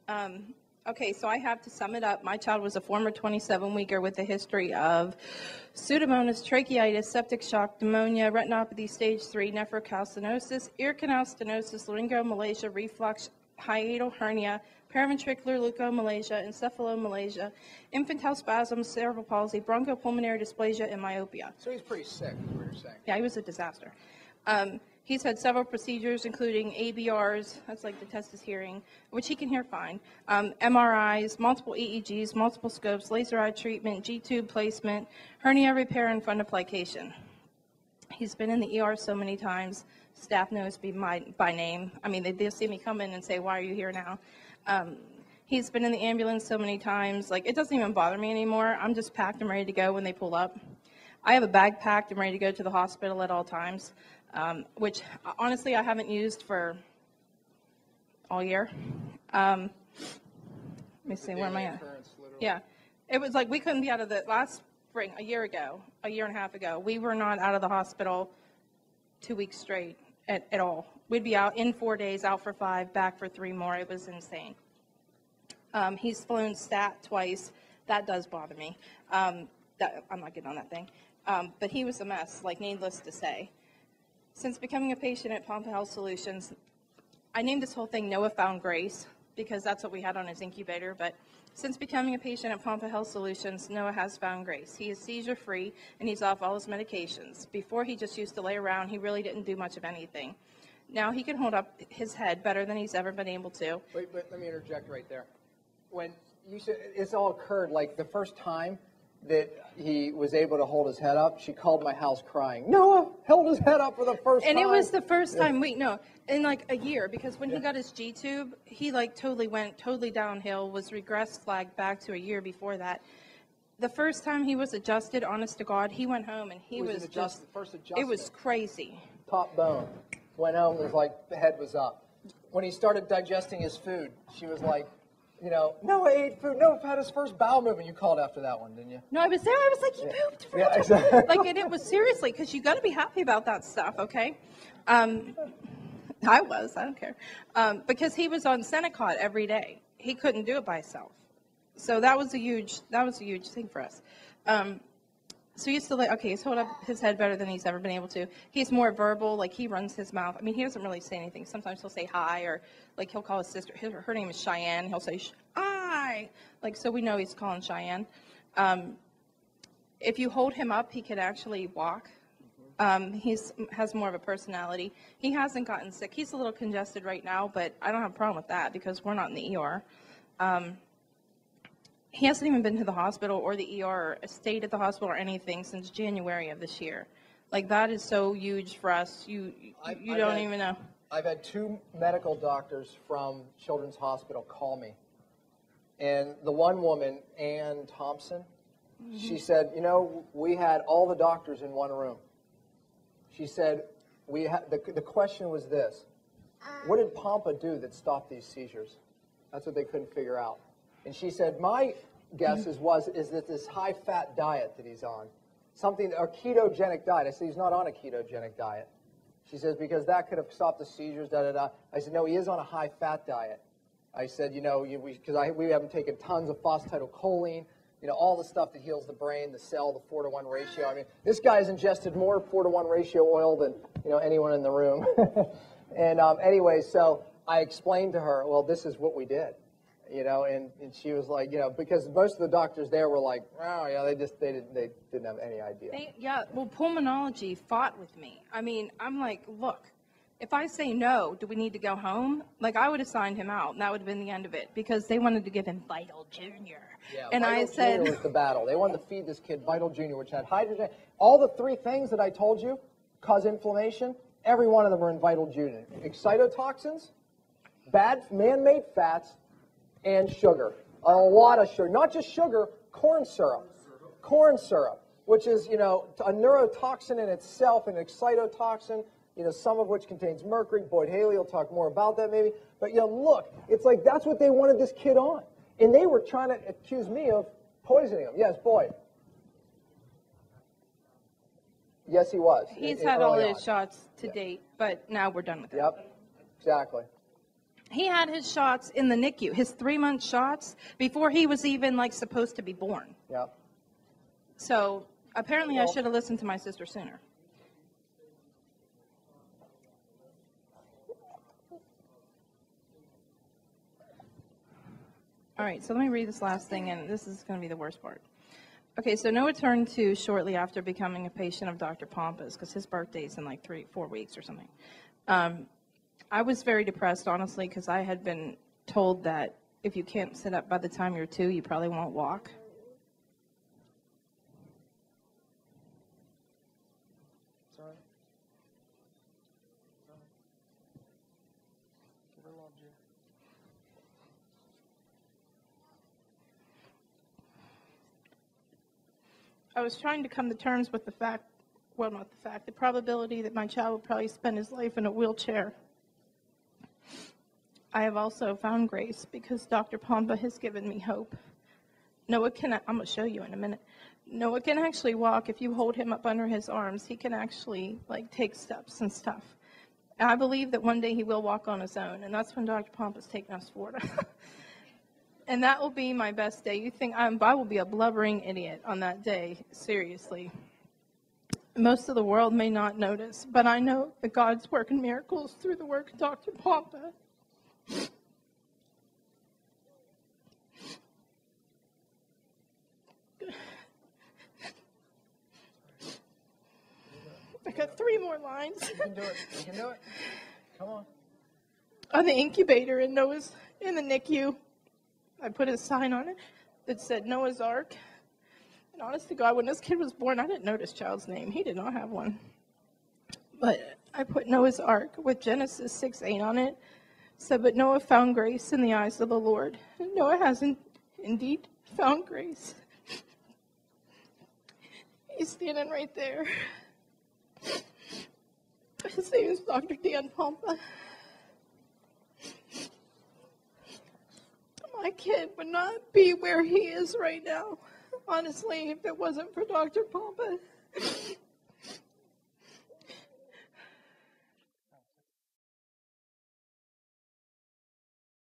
Okay, so I have to sum it up. My child was a former 27-weeker with a history of Pseudomonas, tracheitis, septic shock, pneumonia, retinopathy stage 3, nephrocalcinosis, ear canal stenosis, laryngomalacia, reflux, hiatal hernia, paraventricular leukomalacia, encephalomalacia, infantile spasms, cerebral palsy, bronchopulmonary dysplasia, and myopia. So he's pretty sick, is what you're saying. Yeah, he was a disaster. He's had several procedures, including ABRs, that's like the test his hearing, which he can hear fine, MRIs, multiple EEGs, multiple scopes, laser eye treatment, G-tube placement, hernia repair, and fundoplication. He's been in the ER so many times, staff knows me by name. I mean, they see me come in and say, why are you here now? He's been in the ambulance so many times, like, it doesn't even bother me anymore. I'm just packed and ready to go when they pull up. I have a bag packed and ready to go to the hospital at all times. Which honestly I haven't used for all year. Let me see, where am I at? Yeah, it was like we couldn't be out of the last spring, a year and a half ago. We were not out of the hospital 2 weeks straight at all. We'd be out in 4 days, out for 5, back for 3 more. It was insane. He's flown stat twice. That does bother me. I'm not getting on that thing. But he was a mess, like needless to say. Since becoming a patient at Pompa Health Solutions, I named this whole thing Noah Found Grace because that's what we had on his incubator, but since becoming a patient at Pompa Health Solutions, Noah has found grace. He is seizure-free, and he's off all his medications. Before, he just used to lay around. He really didn't do much of anything. Now he can hold up his head better than he's ever been able to. Wait, but let me interject right there. When you said it's all occurred, like the first time that he was able to hold his head up, she called my house crying. Noah held his head up for the first time. And it was the first time, in like a year, because when he got his G-tube, he like went totally downhill, was regressed flagged back to a year before that. The first time he was adjusted, honest to God, he went home and he was just, it was crazy. Top bone. Went home, it was like the head was up. When he started digesting his food, she was like, Noah ate food. Noah had his first bowel movement. You called after that one, didn't you? No, I was there. I was like, he pooped. Yeah, exactly. Like, and it was seriously, because you got to be happy about that stuff, okay? I don't care. Because he was on Senecot every day. He couldn't do it by himself. So that was a huge thing for us. So he's still he's holding up his head better than he's ever been able to. He's more verbal, like he runs his mouth. I mean, he doesn't really say anything. Sometimes he'll say hi, or like he'll call his sister. Her name is Cheyenne. He'll say, "Hi," like, so we know he's calling Cheyenne. If you hold him up, he can actually walk. He has more of a personality. He hasn't gotten sick. He's a little congested right now, but I don't have a problem with that because we're not in the ER. He hasn't even been to the hospital or the ER or stayed at the hospital or anything since January of this year. Like, that is so huge for us. You don't even know. I've had 2 medical doctors from Children's Hospital call me. And the one woman, Ann Thompson, she said, we had all the doctors in one room. She said, the question was this: what did Pompa do that stopped these seizures? That's what they couldn't figure out. And she said, my guess is that this high-fat diet that he's on, a ketogenic diet. I said, he's not on a ketogenic diet. She says, because that could have stopped the seizures, da-da-da. I said, no, he is on a high-fat diet. I said, because we haven't taken tons of phosphatidylcholine, all the stuff that heals the brain, the cell, the 4-to-1 ratio. I mean, this guy's ingested more 4-to-1 ratio oil than, anyone in the room. And anyway, so I explained to her, well, this is what we did. And she was like, because most of the doctors there were like, oh, yeah, they didn't have any idea. Well, pulmonology fought with me. I mean, I'm like, look, if I say no, do we need to go home? Like, I would have signed him out, and that would have been the end of it, because they wanted to give him Vital Junior. Yeah, and Vital I said, Junior was the battle. They wanted to feed this kid Vital Junior, which had hydrogen. All the 3 things that I told you cause inflammation, every one of them are in Vital Junior. Excitotoxins, bad man-made fats, and sugar. A lot of sugar. Not just sugar, corn syrup. Corn syrup, which is, a neurotoxin in itself, an excitotoxin, some of which contains mercury. Boyd Haley will talk more about that maybe. But, look, it's like that's what they wanted this kid on. And they were trying to accuse me of poisoning him. Yes, Boyd. Yes, he was. He's had all his shots to date, but now we're done with it. Yep, exactly. He had his shots in the NICU, his 3-month shots, before he was even like supposed to be born. Yeah. So apparently I should have listened to my sister sooner. All right, so let me read this last thing, and this is going to be the worst part. Okay, so Noah turned 2 shortly after becoming a patient of Dr. Pompa's, because his birthday's in like 3-4 weeks or something. I was very depressed, honestly, because I had been told that if you can't sit up by the time you're 2, you probably won't walk. Sorry. Give her love, Jay. I was trying to come to terms with the fact, well, not the fact, the probability that my child would probably spend his life in a wheelchair. I have also found grace because Dr. Pompa has given me hope. Noah can, I'm going to show you in a minute. Noah can actually walk. If you hold him up under his arms, he can actually like take steps and stuff. And I believe that one day he will walk on his own, and that's when Dr. Pompa's taking us to Florida. And that will be my best day. You think I will be a blubbering idiot on that day, seriously. Most of the world may not notice, but I know that God's working miracles through the work of Dr. Pompa. I got 3 more lines. You can do it. You can do it. Come on. On the incubator in the NICU, I put a sign on it that said Noah's Ark. And honest to God, when this kid was born, I didn't know this child's name. He did not have one. But I put Noah's Ark with Genesis 6:8 on it. Said, but Noah found grace in the eyes of the Lord. And Noah hasn't indeed found grace. He's standing right there. His name is Dr. Dan Pompa. My kid would not be where he is right now, honestly, if it wasn't for Dr. Pompa.